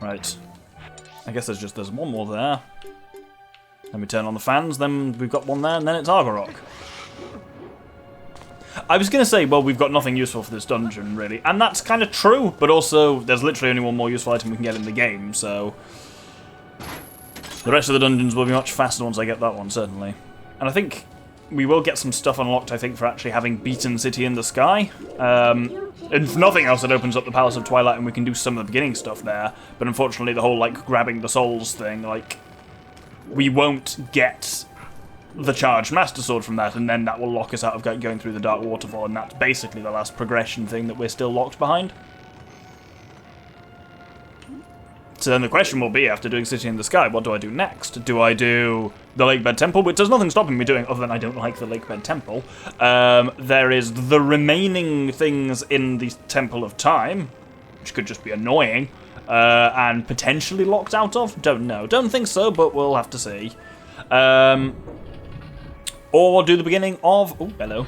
Right. I guess there's one more there. Then we turn on the fans, then we've got one there, and then it's Argorok. I was going to say, well, we've got nothing useful for this dungeon, really. And that's kind of true, but also there's literally only one more useful item we can get in the game, so... The rest of the dungeons will be much faster once I get that one, certainly. And I think we will get some stuff unlocked, I think, for actually having beaten City in the Sky. If nothing else, it opens up the Palace of Twilight and we can do some of the beginning stuff there. But unfortunately, the whole, like, grabbing the souls thing, like... We won't get the charged Master Sword from that, and then that will lock us out of going through the Dark Waterfall, and that's basically the last progression thing that we're still locked behind. So then the question will be, after doing City in the Sky, what do I do next? Do I do the Lakebed Temple? Which there's nothing stopping me doing, other than I don't like the Lakebed Temple. There is the remaining things in the Temple of Time, which could just be annoying, and potentially locked out of? Don't know. Don't think so, but we'll have to see. Or do the beginning of... Oh, hello.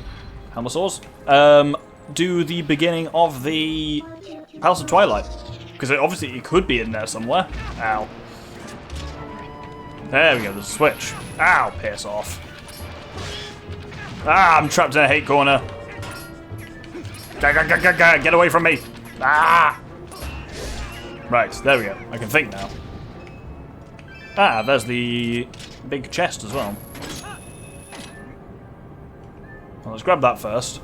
Helmosaurs. Do the beginning of the Palace of Twilight. Because obviously it could be in there somewhere. Ow. There we go, there's a switch. Ow, piss off. Ah, I'm trapped in a hate corner. Get away from me. Ah! Right, there we go. I can think now. Ah, there's the big chest as well. Well, let's grab that first.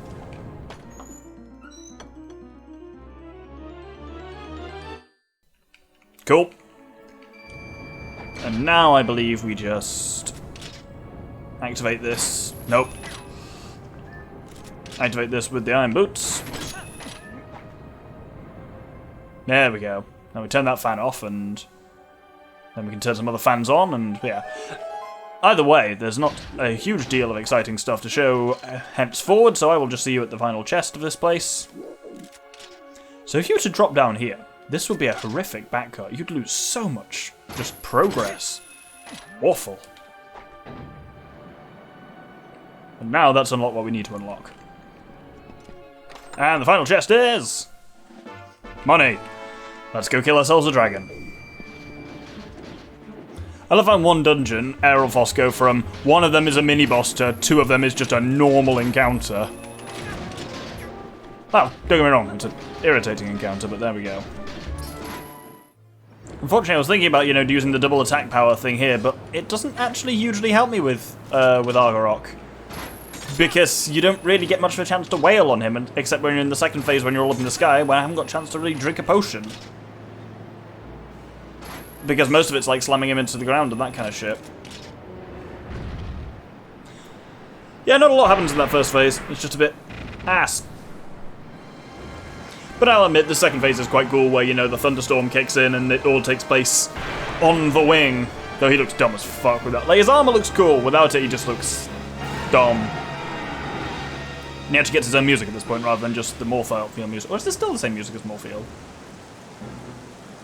Cool. And now I believe we just activate this. Nope. Activate this with the iron boots. There we go. Now we turn that fan off, and then we can turn some other fans on, and yeah. Either way, there's not a huge deal of exciting stuff to show henceforward, so I will just see you at the final chest of this place. So if you were to drop down here, this would be a horrific backcut. You'd lose so much just progress. Awful. And now that's unlocked what we need to unlock. And the final chest is... money. Let's go kill ourselves a dragon. I love how in one dungeon, Aerofos go from one of them is a mini-boss to two of them is just a normal encounter. Well, don't get me wrong, it's an irritating encounter, but there we go. Unfortunately, I was thinking about, using the double attack power thing here, but it doesn't actually hugely help me with Argorok. Because you don't really get much of a chance to wail on him, except when you're in the second phase when you're all up in the sky, where I haven't got a chance to really drink a potion. Because most of it's like slamming him into the ground and that kind of shit. Yeah, not a lot happens in that first phase. It's just a bit ass. But I'll admit, the second phase is quite cool, where, the thunderstorm kicks in and it all takes place on the wing. Though he looks dumb as fuck with that. Like, his armor looks cool. Without it, he just looks dumb. And he actually gets his own music at this point, rather than just the Morphle music. Or is this still the same music as Morphle?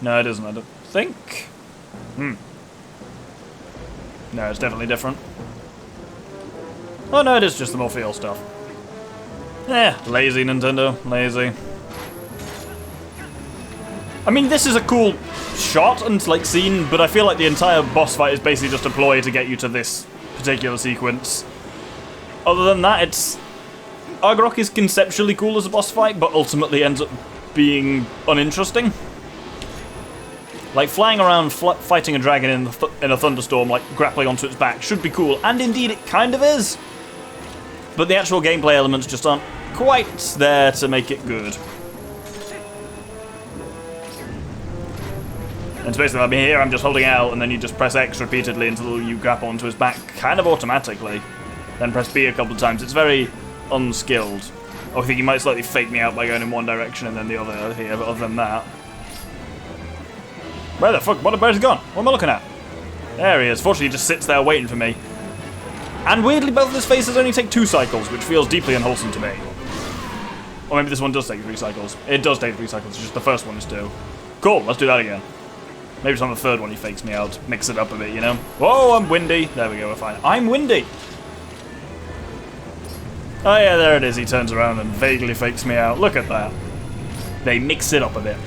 No, it isn't, I don't think. No, it's definitely different. Oh no, it is just the Morphle stuff. Lazy Nintendo, lazy. I mean, this is a cool shot and scene, but I feel like the entire boss fight is basically just a ploy to get you to this particular sequence. Other than that, Argorok is conceptually cool as a boss fight, but ultimately ends up being uninteresting. Like, flying around, fighting a dragon in a thunderstorm, like, grappling onto its back, should be cool, and indeed it kind of is. But the actual gameplay elements just aren't quite there to make it good. And so basically, here I'm just holding L, and then you just press X repeatedly until you grapple onto his back, kind of automatically. Then press B a couple of times. It's very unskilled. I think he might slightly fake me out by going in one direction and then the other here, but other than that... Where the fuck? Where's he gone? What am I looking at? There he is. Fortunately, he just sits there waiting for me. And weirdly, both of his faces only take 2 cycles, which feels deeply unwholesome to me. Or maybe this one does take 3 cycles. It does take 3 cycles, it's just the first one is 2. Cool, let's do that again. Maybe it's on the third one he fakes me out. Mix it up a bit, Whoa, I'm windy. There we go, we're fine. I'm windy! Oh yeah, there it is. He turns around and vaguely fakes me out. Look at that. They mix it up a bit.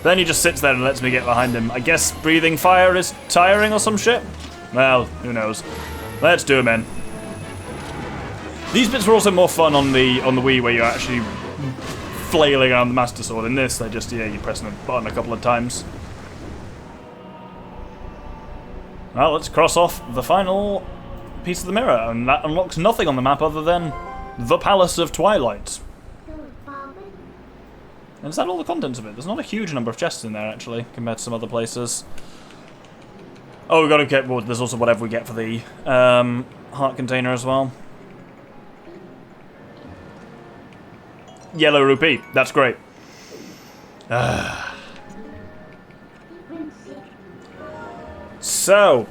Then he just sits there and lets me get behind him. I guess breathing fire is tiring or some shit? Well, who knows. Let's do him in. These bits were also more fun on the Wii, where you're actually flailing around the Master Sword. In this, they're just, yeah, you're pressing a button a couple of times. Well, let's cross off the final piece of the mirror, and that unlocks nothing on the map other than the Palace of Twilight. And is that all the contents of it? There's not a huge number of chests in there, actually, compared to some other places. Oh, we've got to get... Well, there's also whatever we get for the heart container as well. Yellow rupee. That's great. So,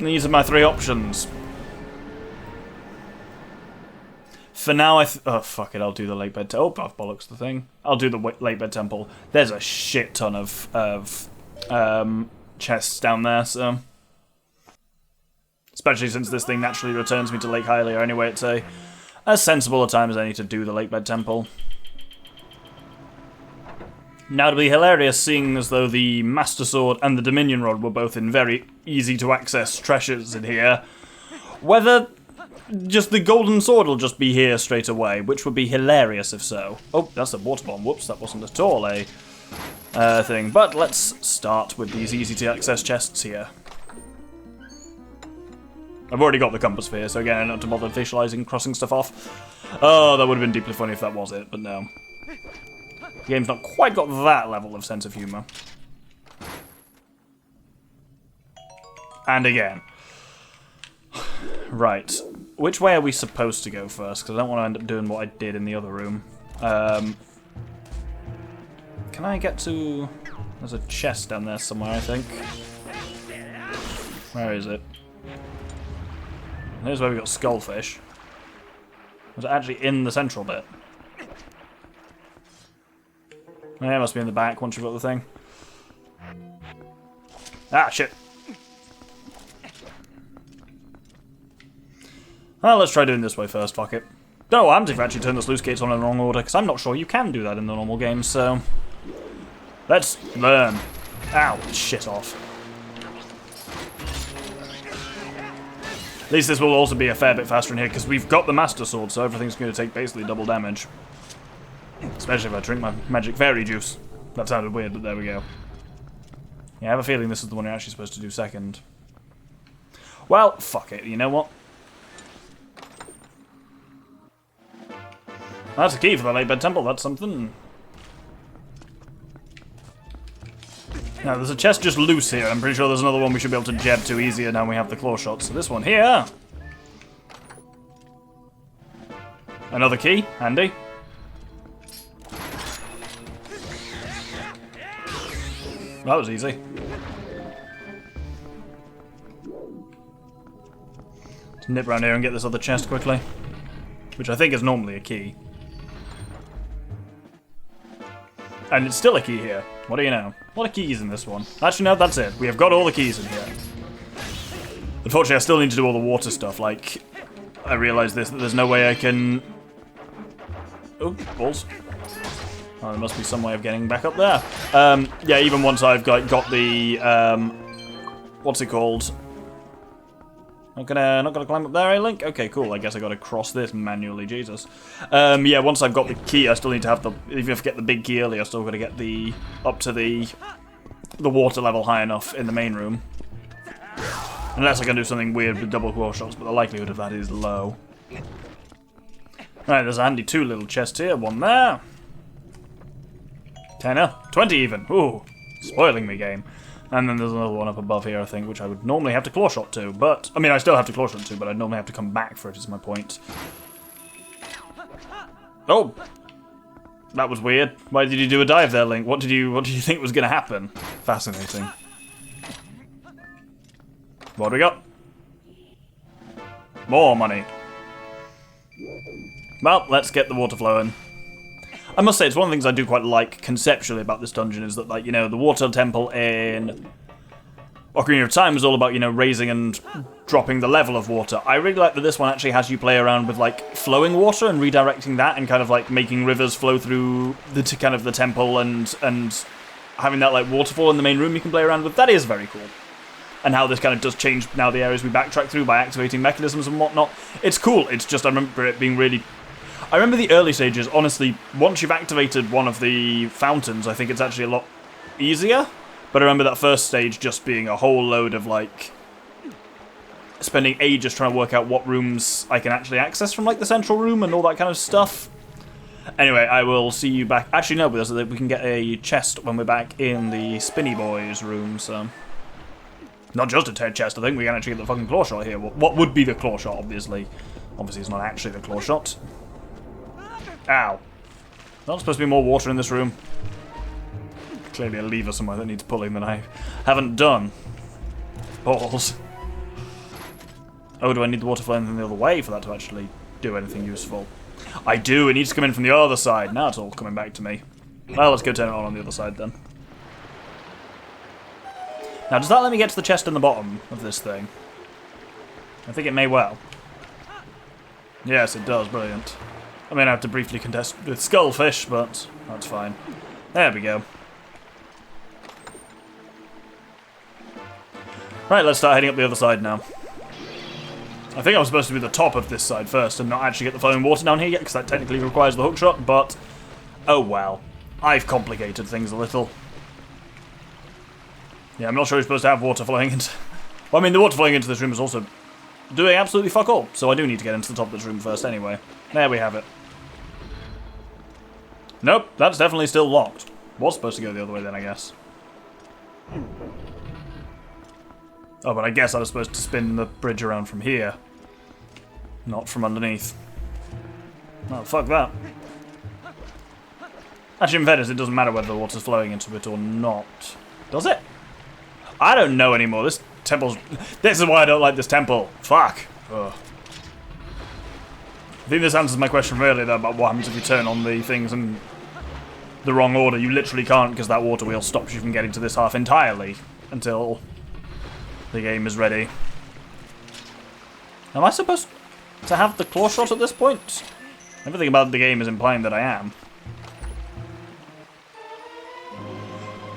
these are my three options. For now, oh, fuck it, I'll do the Lakebed Temple. Oh, I've bollocks the thing. I'll do the Lakebed Temple. There's a shit ton of chests down there, so... Especially since this thing naturally returns me to Lake Hylia anyway, it's as sensible a time as any to do the Lakebed Temple. Now, to be hilarious, seeing as though the Master Sword and the Dominion Rod were both in very easy-to-access treasures in here, whether just the Golden Sword will just be here straight away, which would be hilarious if so. Oh, that's a water bomb. Whoops, that wasn't at all a thing. But let's start with these easy-to-access chests here. I've already got the compass sphere, so again, I don't have to bother visualizing crossing stuff off. Oh, that would have been deeply funny if that was it, but no. The game's not quite got that level of sense of humour. And again. Right. Which way are we supposed to go first? Because I don't want to end up doing what I did in the other room. Can I get to... There's a chest down there somewhere, I think. Where is it? Here's where we got Skullfish. Was it actually in the central bit? Yeah, it must be in the back once you've got the thing. Ah, shit. Well, let's try doing this way first, fuck it. No, I'm if I actually turn the sluice gates on in the wrong order, because I'm not sure you can do that in the normal game, so... Let's learn. Ow, shit off. At least this will also be a fair bit faster in here, because we've got the Master Sword, so everything's going to take basically double damage. Especially if I drink my magic fairy juice. That sounded weird, but there we go. Yeah, I have a feeling this is the one you're actually supposed to do second. Well, fuck it, you know what? That's a key for the Lakebed Temple, that's something. Now, there's a chest just loose here. I'm pretty sure there's another one we should be able to jab to easier now we have the claw shots. So this one here. Another key, handy. That was easy. Let's nip around here and get this other chest quickly. Which I think is normally a key. And it's still a key here. What do you know? A lot of keys in this one. Actually, no, that's it. We have got all the keys in here. Unfortunately, I still need to do all the water stuff. Like, I realise this, that there's no way I can... Oh, balls. Oh, there must be some way of getting back up there. Yeah, even once I've got the... what's it called? Not gonna climb up there, eh, Link? Okay, cool. I guess I gotta cross this manually, Jesus. Yeah, once I've got the key, I still need to have the... Even if I get the big key early, I still gotta get the... up to the water level high enough in the main room. Unless I can do something weird with double claw shots, but the likelihood of that is low. Right, there's a handy 2 little chests here. One there. 10, 20 even. Ooh, spoiling me, game. And then there's another one up above here, I think, which I would normally have to claw shot to, but... I mean, I still have to claw shot to, but I'd normally have to come back for it, is my point. Oh! That was weird. Why did you do a dive there, Link? What did you think was going to happen? Fascinating. What do we got? More money. Well, let's get the water flowing. I must say, it's one of the things I do quite like conceptually about this dungeon is that, like, you know, the water temple in Ocarina of Time is all about, you know, raising and dropping the level of water. I really like that this one actually has you play around with, like, flowing water and redirecting that and kind of, like, making rivers flow through the kind of the temple and having that like waterfall in the main room you can play around with, that is very cool. And how this kind of does change now the areas we backtrack through by activating mechanisms and whatnot. It's cool. It's just, I remember it being really... I remember the early stages, honestly, once you've activated one of the fountains, I think it's actually a lot easier. But I remember that first stage just being a whole load of, like, spending ages trying to work out what rooms I can actually access from, like, the central room and all that kind of stuff. Anyway, I will see you back... Actually, no, because we can get a chest when we're back in the Spinny Boys room, so... Not just a chest, I think we can actually get the fucking claw shot here. What would be the claw shot, obviously. Obviously, it's not actually the claw shot. Ow. Not supposed to be more water in this room. Clearly a lever somewhere that needs pulling that I haven't done. Balls. Oh, do I need the water flowing the other way for that to actually do anything useful? I do, it needs to come in from the other side. Now it's all coming back to me. Well, let's go turn it on the other side then. Now, does that let me get to the chest in the bottom of this thing? I think it may well. Yes, it does. Brilliant. I mean, I have to briefly contest with Skullfish, but that's fine. There we go. Right, let's start heading up the other side now. I think I was supposed to be the top of this side first and not actually get the flowing water down here yet, because that technically requires the hookshot, but... Oh well. I've complicated things a little. Yeah, I'm not sure you're supposed to have water flowing into... Well, I mean, the water flowing into this room is also doing absolutely fuck all, so I do need to get into the top of this room first anyway. There we have it. Nope, that's definitely still locked. Was supposed to go the other way then, I guess. Oh, but I guess I was supposed to spin the bridge around from here. Not from underneath. Oh, fuck that. Actually, in fairness, it doesn't matter whether the water's flowing into it or not. Does it? I don't know anymore. This temple's... This is why I don't like this temple. Fuck. Ugh. I think this answers my question earlier, though, about what happens if you turn on the things in the wrong order. You literally can't, because that water wheel stops you from getting to this half entirely until the game is ready. Am I supposed to have the claw shot at this point? Everything about the game is implying that I am.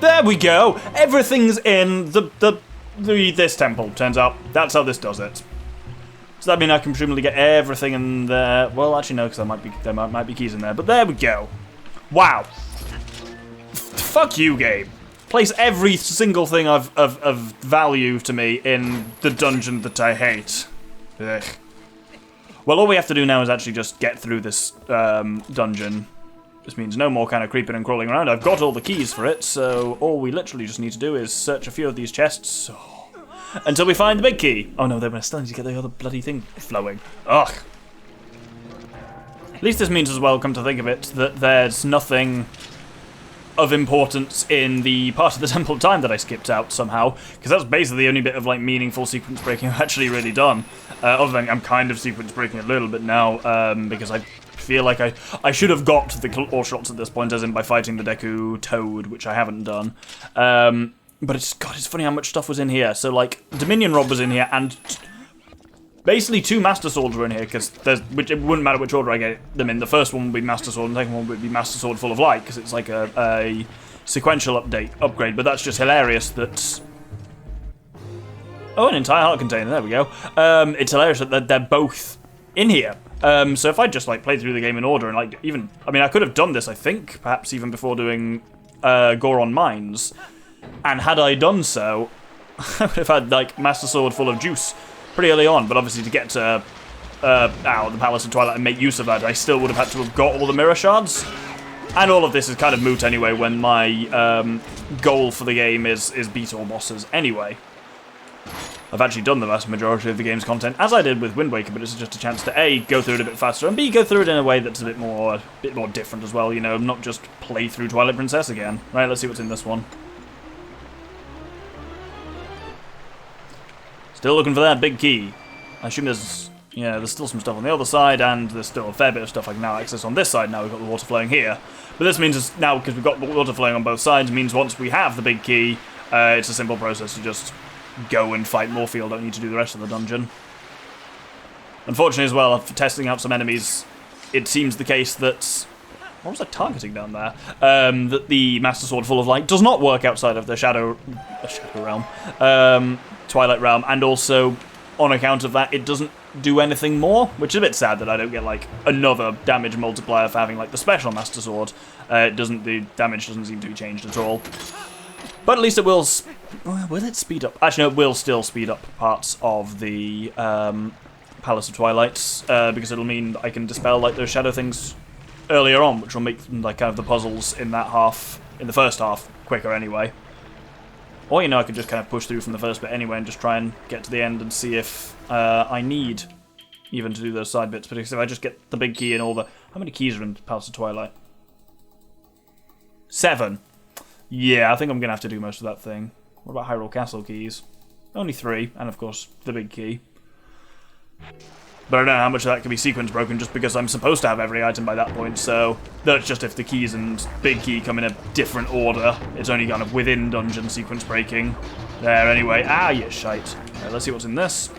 There we go! Everything's in this temple, turns out. That's how this does it. Does that mean I can presumably get everything in there? Well, actually no, because there might be keys in there. But there we go. Wow. Fuck you, game. Place every single thing of value to me in the dungeon that I hate. Ugh. Well, all we have to do now is actually just get through this dungeon. This means no more kind of creeping and crawling around. I've got all the keys for it, so all we literally just need to do is search a few of these chests until we find the big key. Oh no, we're still need to get the other bloody thing flowing. Ugh. At least this means as well, come to think of it, that there's nothing of importance in the part of the Temple of Time that I skipped out somehow, because that's basically the only bit of like meaningful sequence breaking I've actually really done. Other than I'm kind of sequence breaking a little bit now, because I feel like I should have got the claw shots at this point, as in by fighting the Deku Toad, which I haven't done. But it's funny how much stuff was in here. So like Dominion Rod was in here, and basically 2 Master Swords were in here, because it wouldn't matter which order I get them in. The first one would be Master Sword, and the second one would be Master Sword Full of Light, because it's like a sequential upgrade. But that's just hilarious that... Oh, an entire heart container, there we go. It's hilarious that they're both in here. So if I just like played through the game in order and like even... I mean, I could have done this, I think, perhaps even before doing Goron Mines. And had I done so, I would have had like Master Sword Full of Juice pretty early on, but obviously to get to the Palace of Twilight and make use of that, I still would have had to have got all the mirror shards. And all of this is kind of moot anyway when my goal for the game is beat all bosses anyway. I've actually done the vast majority of the game's content, as I did with Wind Waker, but it's just a chance to A, go through it a bit faster, and B, go through it in a way that's a bit more different as well, you know, not just play through Twilight Princess again. Right, let's see what's in this one. Still looking for that big key. I assume there's still some stuff on the other side, and there's still a fair bit of stuff I can now access on this side. Now we've got the water flowing here. But this means it's now, because we've got the water flowing on both sides, means once we have the big key, it's a simple process to just go and fight Morpheal. Don't need to do the rest of the dungeon. Unfortunately as well, after testing out some enemies, it seems the case that What was I targeting down there? That the Master Sword Full of Light does not work outside of the Shadow Realm, Twilight Realm, and also on account of that, it doesn't do anything more, which is a bit sad that I don't get like another damage multiplier for having like the special Master Sword. The damage doesn't seem to be changed at all. But at least it will. Will it speed up? Actually, no, it will still speed up parts of the Palace of Twilight because it'll mean that I can dispel like those shadow things earlier on, which will make like kind of the puzzles in that half, in the first half, quicker anyway. Or, you know, I could just kind of push through from the first bit anyway and just try and get to the end and see if I need even to do those side bits. But if I just get the big key and all the... How many keys are in Palace of Twilight? 7. Yeah, I think I'm going to have to do most of that thing. What about Hyrule Castle keys? Only 3, and of course, the big key. But I don't know how much of that can be sequence broken just because I'm supposed to have every item by that point, so that's just if the keys and big key come in a different order. It's only kind of within dungeon sequence breaking. There, anyway. Ah, you shite. Right, let's see what's in this.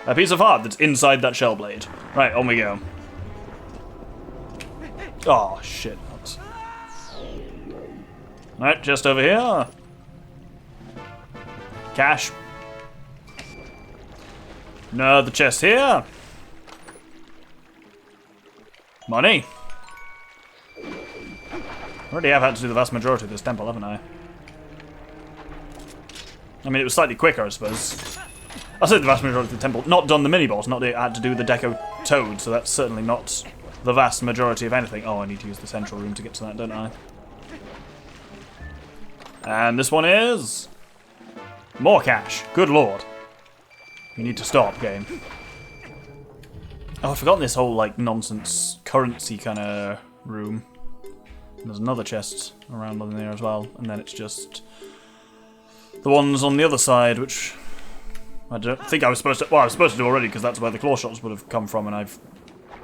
A piece of heart that's inside that shell blade. Right, on we go. Oh, shit. Right, just over here. Cash. No, the chest here. Money. Already have had to do the vast majority of this temple, haven't I? I mean, it was slightly quicker, I suppose. I said the vast majority of the temple. Not done the mini-boss, not had to do the Deco Toad, so that's certainly not the vast majority of anything. Oh, I need to use the central room to get to that, don't I? And this one is... more cash. Good lord. You need to stop, game. Oh, I've forgotten this whole, like, nonsense currency kind of room. And there's another chest around on there as well. And then it's just the ones on the other side, which I don't think I was supposed to... Well, I was supposed to do already, because that's where the claw shots would have come from, and I've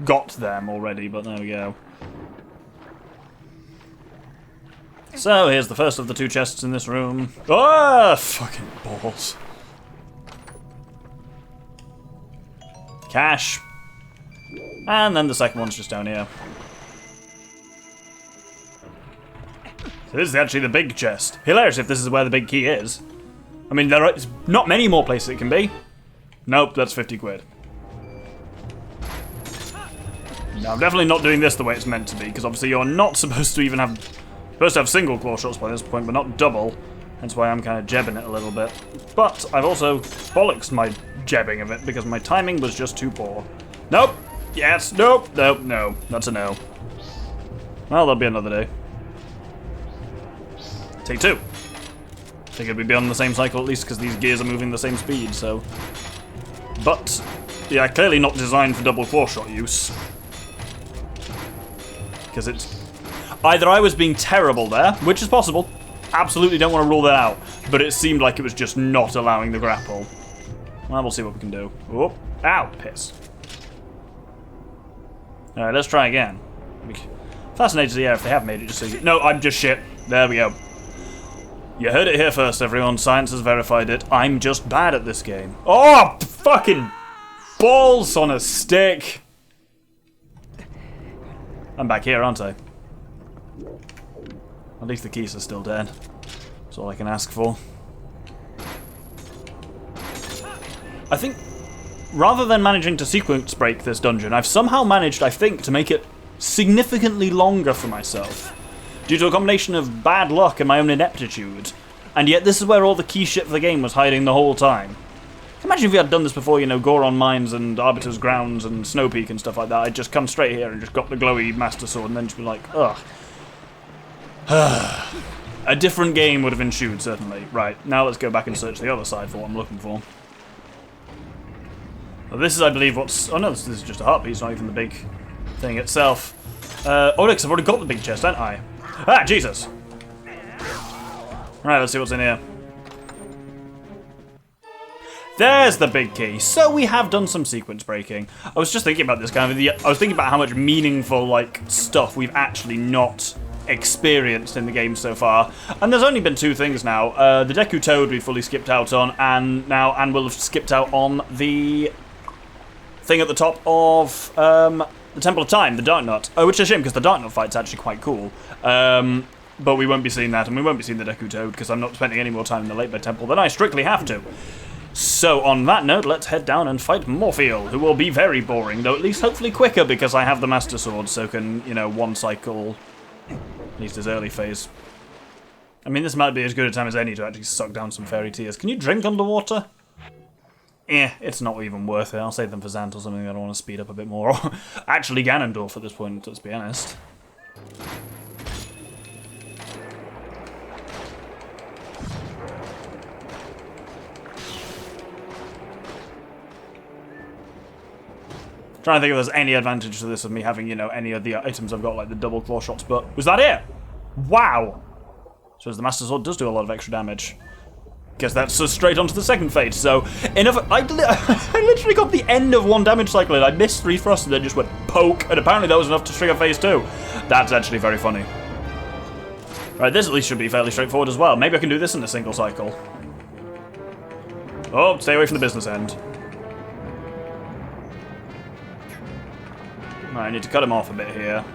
got them already, but there we go. So, here's the first of the 2 chests in this room. Ah, fucking balls. Cash. And then the second one's just down here. So this is actually the big chest. Hilarious if this is where the big key is. I mean, there are not many more places it can be. Nope, that's 50 quid. Now, I'm definitely not doing this the way it's meant to be, because obviously you're not supposed to even have... Supposed to have single claw shots by this point, but not double. Hence why I'm kind of jebbing it a little bit. But I've also bollocksed my jebbing of it because my timing was just too poor. Nope. Yes. Nope. Nope. No. That's a no. Well, that'll be another day. Take 2. I think it'd be on the same cycle at least because these gears are moving the same speed, so... But, yeah, clearly not designed for double claw shot use. Because it's... Either I was being terrible there, which is possible. Absolutely don't want to rule that out. But it seemed like it was just not allowing the grapple. Well, we'll see what we can do. Oh, ow, piss. Alright, let's try again. Fascinated to hear if they have made it just so you... No, I'm just shit. There we go. You heard it here first, everyone. Science has verified it. I'm just bad at this game. Oh, fucking balls on a stick. I'm back here, aren't I? At least the keys are still dead. That's all I can ask for. I think, rather than managing to sequence break this dungeon, I've somehow managed, I think, to make it significantly longer for myself. Due to a combination of bad luck and my own ineptitude. And yet this is where all the key shit for the game was hiding the whole time. Imagine if we had done this before, you know, Goron Mines and Arbiter's Grounds and Snow Peak and stuff like that. I'd just come straight here and just got the glowy Master Sword and then just be like, ugh. A different game would have ensued, certainly. Right, now let's go back and search the other side for what I'm looking for. Well, this is, I believe, what's... Oh no, this is just a heart piece, not even the big thing itself. Oh, no, because I've already got the big chest, haven't I? Ah, Jesus! Right, let's see what's in here. There's the big key. So we have done some sequence breaking. I was just thinking about this kind of... I was thinking about how much meaningful, like, stuff we've actually not experienced in the game so far. And there's only been 2 things now. The Deku Toad we fully skipped out on, and we'll have skipped out on the thing at the top of the Temple of Time, the Dark Knot. Oh, which is a shame, because the Dark Knot fight's actually quite cool. But we won't be seeing that, and we won't be seeing the Deku Toad, because I'm not spending any more time in the Lakebed Temple than I strictly have to. So, on that note, let's head down and fight Morpheal, who will be very boring, though at least hopefully quicker, because I have the Master Sword, so can, you know, one cycle, at least his early phase. I mean, this might be as good a time as any to actually suck down some fairy tears. Can you drink underwater? It's not even worth it. I'll save them for Zant or something. I don't want to speed up a bit more. Actually, Ganondorf at this point, let's be honest. Trying to think if there's any advantage to this of me having, you know, any of the items I've got, like the double claw shots, but was that it? Wow! So the Master Sword does do a lot of extra damage. Guess that's straight onto the second phase, so enough. I literally got the end of one damage cycle and I missed 3 thrusts and then just went poke, and apparently that was enough to trigger phase 2. That's actually very funny. Right, this at least should be fairly straightforward as well. Maybe I can do this in a single cycle. Oh, stay away from the business end. Right, I need to cut him off a bit here.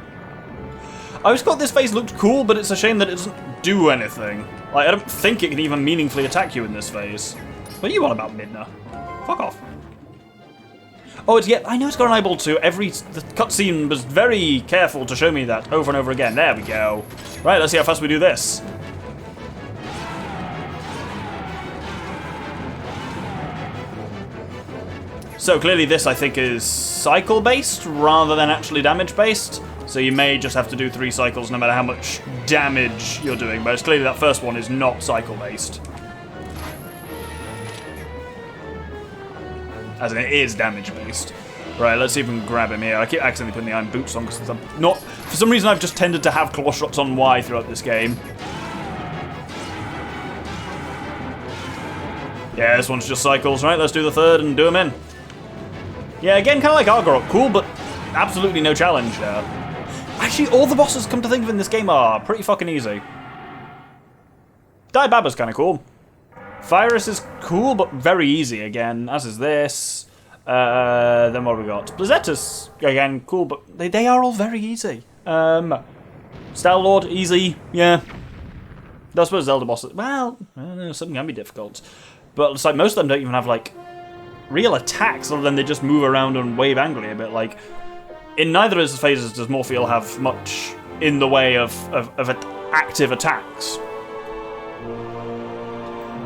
I always thought this phase looked cool, but it's a shame that it doesn't do anything. Like, I don't think it can even meaningfully attack you in this phase. What are you on about, Midna? Fuck off. Oh, I know it's got an eyeball too. The cutscene was very careful to show me that over and over again. There we go. Right, let's see how fast we do this. So clearly this, I think, is cycle-based rather than actually damage-based. So you may just have to do 3 cycles no matter how much damage you're doing. But it's clearly that first one is not cycle-based. As in, it is damage-based. Right, let's see if we can grab him here. I keep accidentally putting the iron boots on because I'm not... For some reason, I've just tended to have claw shots on Y throughout this game. Yeah, this one's just cycles. Right, let's do the third and do him in. Yeah, again, kind of like Argorok. Cool, but absolutely no challenge there. Actually, all the bosses, come to think of in this game, are pretty fucking easy. Daibaba's kind of cool. Virus is cool, but very easy again, as is this. Then what have we got? Blizzeta's, again, cool, but they are all very easy. Star-Lord, easy, yeah. I suppose Zelda bosses, well, some can be difficult. But it's like most of them don't even have, like, real attacks, other than they just move around and wave angrily a bit. Like, in neither of his phases does Morpheal have much in the way of active attacks.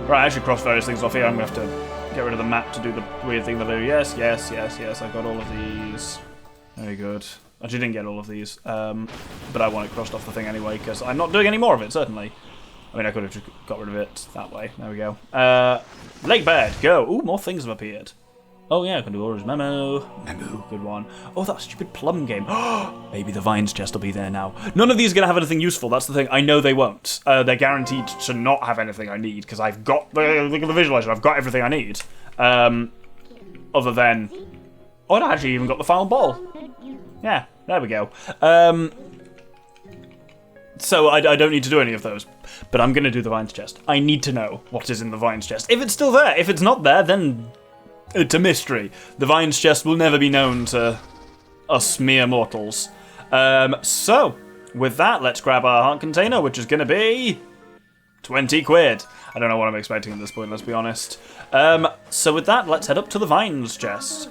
Right, I actually cross various things off here. I'm going to have to get rid of the map to do the weird thing that I do. Yes, I've got all of these. Very good. Actually, didn't get all of these, but I want it crossed off the thing anyway, because I'm not doing any more of it, certainly. I mean, I could have just got rid of it that way. There we go. Lakebed, go. Ooh, more things have appeared. Oh yeah, I can do Aura's Memo. Good one. Oh, that stupid plum game. Maybe the Vines chest will be there now. None of these are going to have anything useful, that's the thing. I know they won't. They're guaranteed to not have anything I need, because I've got the visualizer. I've got everything I need. Other than... Oh, I actually even got the final ball. Yeah, there we go. So I don't need to do any of those. But I'm going to do the Vines chest. I need to know what is in the Vines chest. If it's still there. If it's not there, then it's a mystery. The Vines chest will never be known to us mere mortals. So, with that, let's grab our heart container, which is going to be 20 quid. I don't know what I'm expecting at this point, let's be honest. So with that, let's head up to the Vines chest.